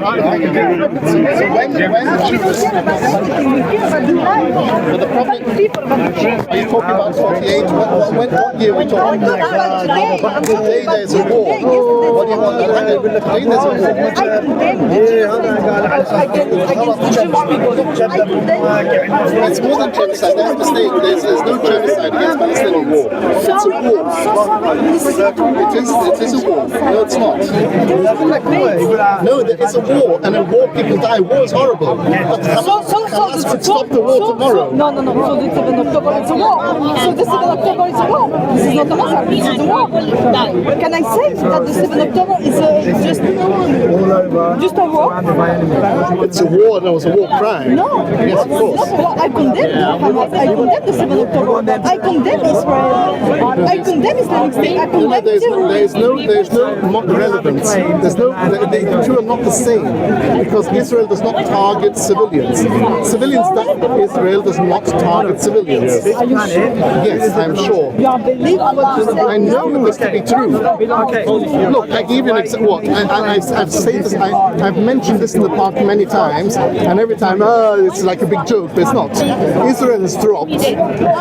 when the Jews, but the problem, are you talking about 48? What year are we talking about? Today there's a war. What do you want? Today there's a war. It's more than genocide. That's a mistake. There's no genocide against Palestinian war. It's a war. It is a war. No, it's not. No, there is a war, and in war people die. War is horrible. But Hamas could stop the war tomorrow. No. So the 7th October is a war. So the 7th October is a war. This is not a massacre. This is a war. Can I say that the 7th October is just a war? It's a war, and it was a war crime. No. Yes, of course. No, I condemn Hamas. I condemn the 7th October. I condemn Israel. I condemn Islamic State. I condemn terrorism. There's no relevance. The two are not the same because Israel does not target civilians. Israel does not target civilians. Yes, I'm sure. I know this to be true. Look, I give you an example. I've said this. I've mentioned this in the past many times, and every time, it's like a big joke, but it's not. Israel has dropped,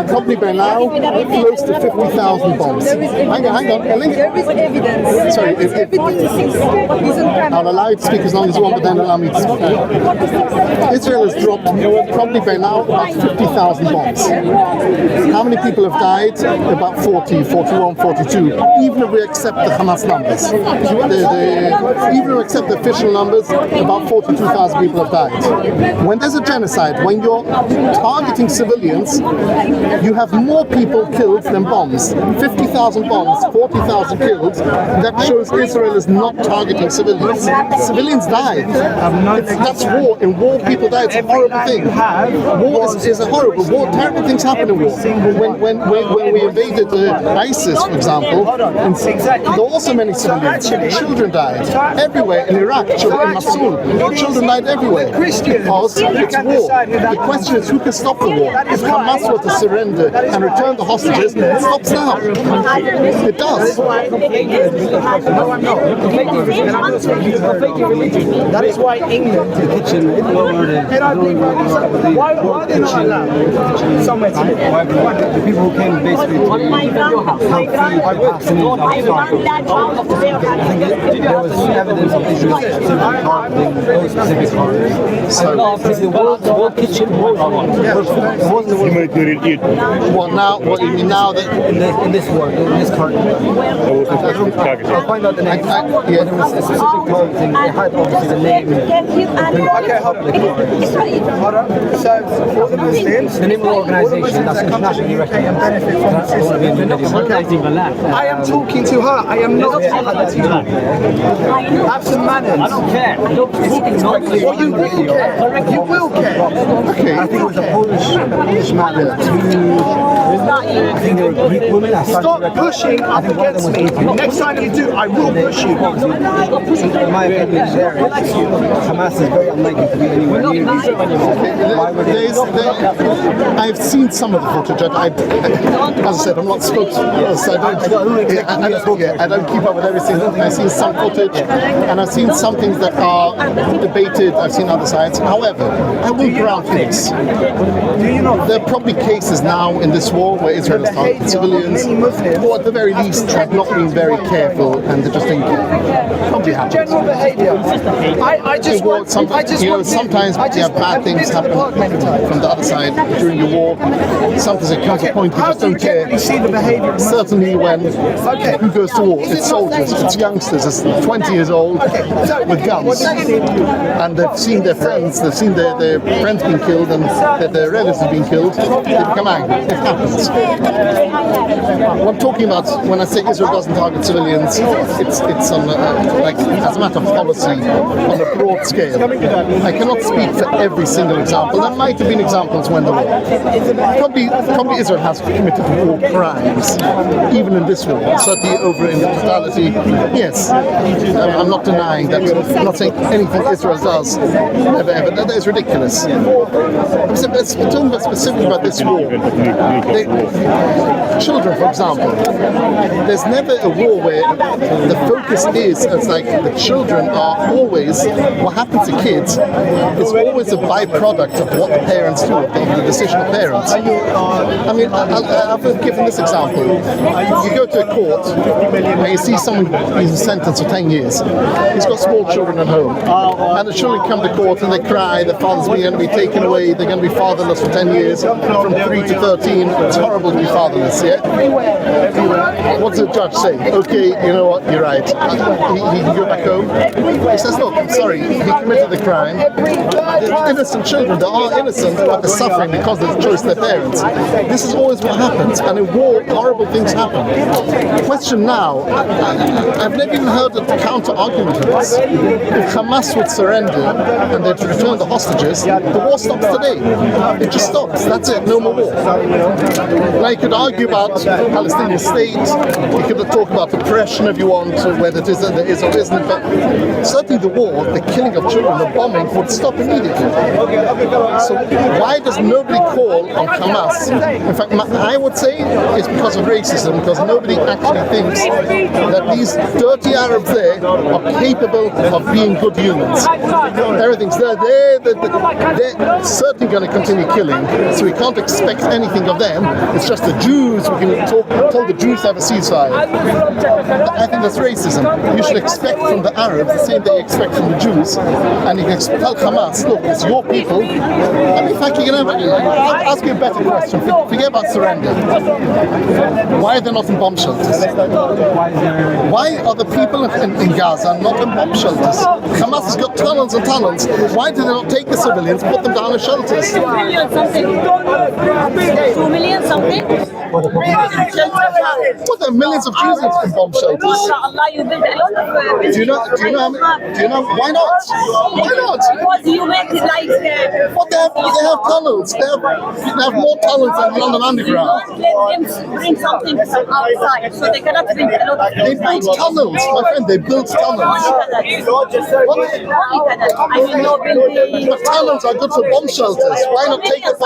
probably by now, close to 50,000 bombs. Hang on. There is evidence. Sorry, I'll allow you to speak as long as you want, but then allow me to speak. Israel has dropped, probably by now, about 50,000 bombs. How many people have died? About 40, 41, 42. Even if we accept the Hamas numbers. Even if we accept the official numbers, about 42,000 people have died. When there's a genocide, when you're targeting civilians, you have more people killed than bombs. 50,000 bombs, 40,000 killed. That shows Israel is not targeting civilians. Civilians died. That's war. In war, people die. It's a horrible thing. War is a horrible. War, terrible things happen in war. When we invaded ISIS, for example, there were also many civilians. Children died everywhere in Iraq. Children in Mosul. Children died everywhere because it's war. The question is who can stop the war. If Hamas were to surrender and return the hostages, it stops now. It does. That is why England, why are they not allowed somewhere to live? The people who came basically to help feed the Palestinians there was evidence of Israel targeting those specific targets. So is the world kitchen what now? What do you mean now that in this war, in this current war? I'll find out the name. There was a specific targeting. They had obviously the name. Okay, hold on. So for the Muslims, the name of the organisation that's internationally recognised. I am talking to her. I am not talking to her. Have some manners. I don't care. Well, you will care. You will care. Okay. I think it was a Polish man. I think they were Greek women. Stop pushing up against me. Next time you do, I will push you. In my opinion, Hamas is very unlikely to be anywhere near I've seen some of the footage. As I said, I'm not spokesman, so I don't keep up with everything. I've seen some footage, and I've seen some things that are debated. I've seen other sides. However, I will grant you this. There are probably cases now in this war where Israel has targeted civilians, or at the very least have not been very careful, and they're just thinking, probably happens. general behaviour. I just want. Sometimes bad things happen from the other side during the war. Sometimes it comes to a point you just don't care. See the behaviour. Certainly when who goes to war? It's soldiers, it's youngsters, it's 20 years old with guns. And they've seen their friends, they've seen their friends being killed and their relatives being killed. They become angry. It happens. What I'm talking about when I say Israel doesn't target civilians, it's on as a matter of policy on a broad scale. I cannot speak for every single example. There might have been examples when there were. Probably Israel has committed war crimes, even in this war. Certainly over in the totality. Yes, I'm not denying that. I'm not saying anything Israel does ever. That is ridiculous. I'm talking specifically about this war. Children, for example. There's never a war where the focus is as like the children are always always, what happens to kids is always a byproduct of what the parents do, of the decision of parents. I mean, I've given this example. You go to a court and you see someone who's sentenced for 10 years. He's got small children at home. And the children come to court and they cry, the father's going to be taken away, they're going to be fatherless for 10 years, from 3 to 13. It's horrible to be fatherless, yeah? What does the judge say? Okay, you know what, you're right. He can go back home. He says, look, I'm sorry, he committed the crime. The innocent children, they are innocent, but they're suffering because of the choice of their parents. This is always what happens, and in war, horrible things happen. The question now, I've never even heard a counter-argument to this. If Hamas would surrender and they'd return the hostages, the war stops today. It just stops. That's it. No more war. Now you could argue about Palestinian state. You could talk about oppression if you want, whether there is or isn't. But certainly the war, the killing of children, the bombing would stop immediately. So why does nobody call on Hamas? In fact, I would say it's because of racism, because nobody actually thinks that these dirty Arabs there are capable of being good humans. Everything's there. They're certainly going to continue killing, so we can't expect anything of them. It's just the Jews. We can tell the Jews to have a ceasefire. I think that's racism. You should expect from the Arabs the same they expect from the Jews, and you can tell Hamas, look, it's your people. And in fact, I'll ask you a better question. Forget about surrender. Why are they not in bomb shelters? Why are the people in Gaza not in bomb shelters? Hamas has got tunnels and tunnels. Why do they not take the civilians, put them down in shelters? 2 million something. 2 million something. Well, there are millions of Jews in bomb shelters. Inshallah, you build a lot of Do you know why not? Why not? Because you make it like Well, they have tunnels. They have more tunnels than London Underground. don't let them bring something from outside, so they cannot bring a lot of They built tunnels, my friend. They built tunnels. But tunnels are good for bomb shelters. Why not take it?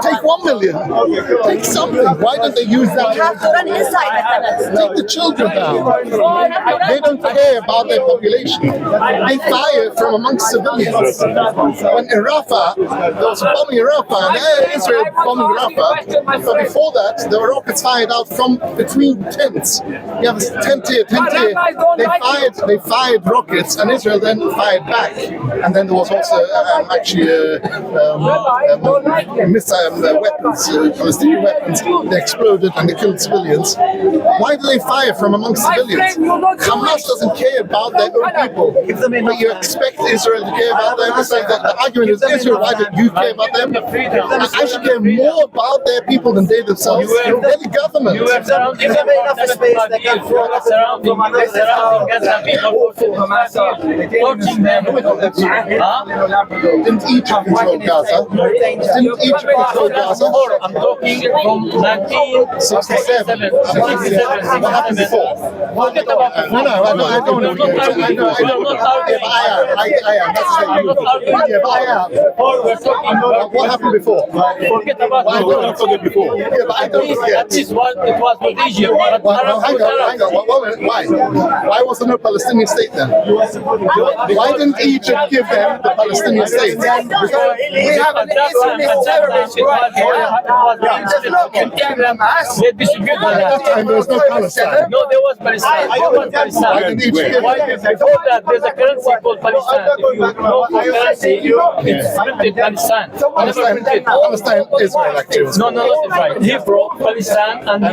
Take 1 million. Take something. Why don't they use that? Take the children down. They don't care about their population. They fire from amongst civilians. When in Rafah, there was a bombing in Rafah, and Israel bombing Rafah. But before that, there were rockets fired out from between tents. You have a tent here, tent here. They fired rockets, and Israel then fired back. And then there was also weapons, Palestinian weapons. They exploded and they killed civilians. Why do they fire from amongst civilians? Hamas doesn't care about their own people. But you expect Israel to care about them. It's like the argument is Israel, why don't you care about them? I should care more about their people than they themselves. They're the government. You have surrounding enough space they can surrounding Gaza people torching them. Didn't Egypt control Gaza? Didn't Egypt control Gaza? I'm talking from 1967. What happened before? Forget about the No, I don't want to. I know. I am. That's the thing. Yeah, but I am. What happened before? Forget about Why don't I forget before? Yeah, but I don't forget. That is what it was with Egypt. Hang on. Why? Why was there no Palestinian state then? Why didn't Egypt give them the Palestinian state? Because we have an Islamist terrorist right here. They distributed At that time there was no Palestine. No, there was Palestine. Why didn't Egypt give Why them? before that there's a currency called Palestine. If you know for currency, it's printed Palestine. Palestine, Israel actually. No, not right. Hebrew, Palestine, and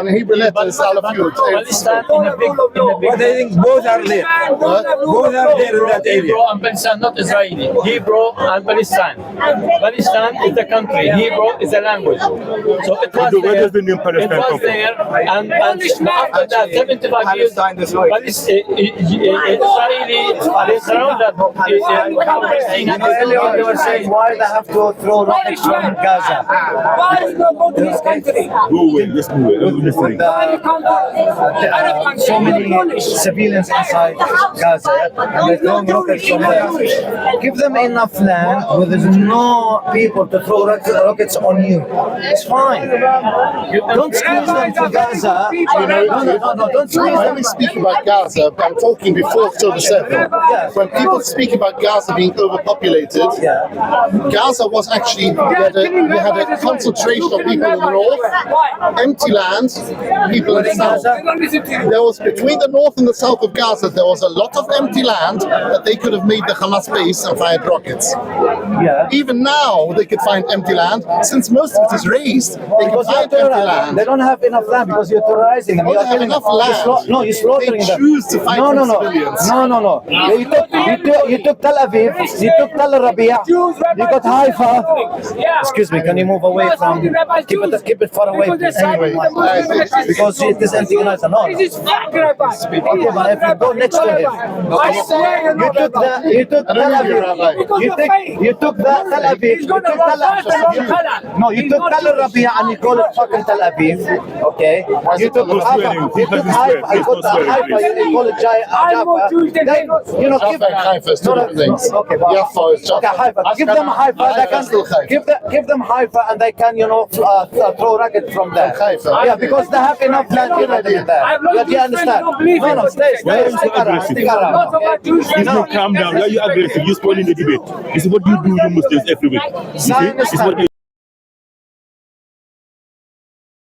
Hebrew letters all of you. Palestine in a big. But I think both are there. Both are there in that area. Hebrew and Palestine, not Israeli. Hebrew and Palestine. Palestine is the country. Hebrew is the language. So it was Where there. does the name Palestine It was come from? there, and after that, 75 years, Israeli they surrounded You know, earlier they were saying why they have to throw rockets from Gaza. Why is not go to this country? Go away, let's move it. Let's With so many civilians inside Gaza, and they're throwing rockets from there. Give them enough land where there's no people to throw rockets on you. It's fine. Don't squeeze them to Gaza. No, don't squeeze When them. we speak about Gaza, I'm talking before October 7th. Yeah. When people speak about Gaza being overpopulated, Gaza was actually, we had a concentration of people in the north, empty land, people in the south. There was, between the north and the south of Gaza, there was a lot of empty land that they could have made the Hamas base and fired rockets. Yeah. Even now, they could find empty land. Since most of it is raised, they can Because find empty land. they don't have enough land because you're terrorizing them. Oh, You're they have killing enough them. land. No, you're slaughtering They them. choose to fight no, civilians. No. You took Tel Aviv, you took Tel Rabia, you got Haifa. Excuse me, can you move away from? Keep it far away, please. Anyway, Because it is anti-Gaza. No. This is fat rabbi. Okay, but if you go next to him, I swear you took Tel Aviv. You took the Tel Aviv. He's gonna run faster than Tel. No, you took Tel Rabia and you call it fucking Tel Aviv. Okay. You took No Haifa. swearing. You took Please Haifa. You don't got swear, Haifa. please. You call it Jaffa. You know, Jaffa and Haifa is two different things. Okay, but Jaffa is Jaffa. Okay, Haifa. Give them Haifa. They Haifa is still Haifa. can give them Haifa, and they can, throw rockets from there. Haifa. Yeah, because they have enough land already there. Yeah, do you understand? No, stay. Stick around. Stick around. Please no, calm down. Why are you aggressive? You're spoiling the debate. This is what you do, you Muslims everywhere. You see? This is what you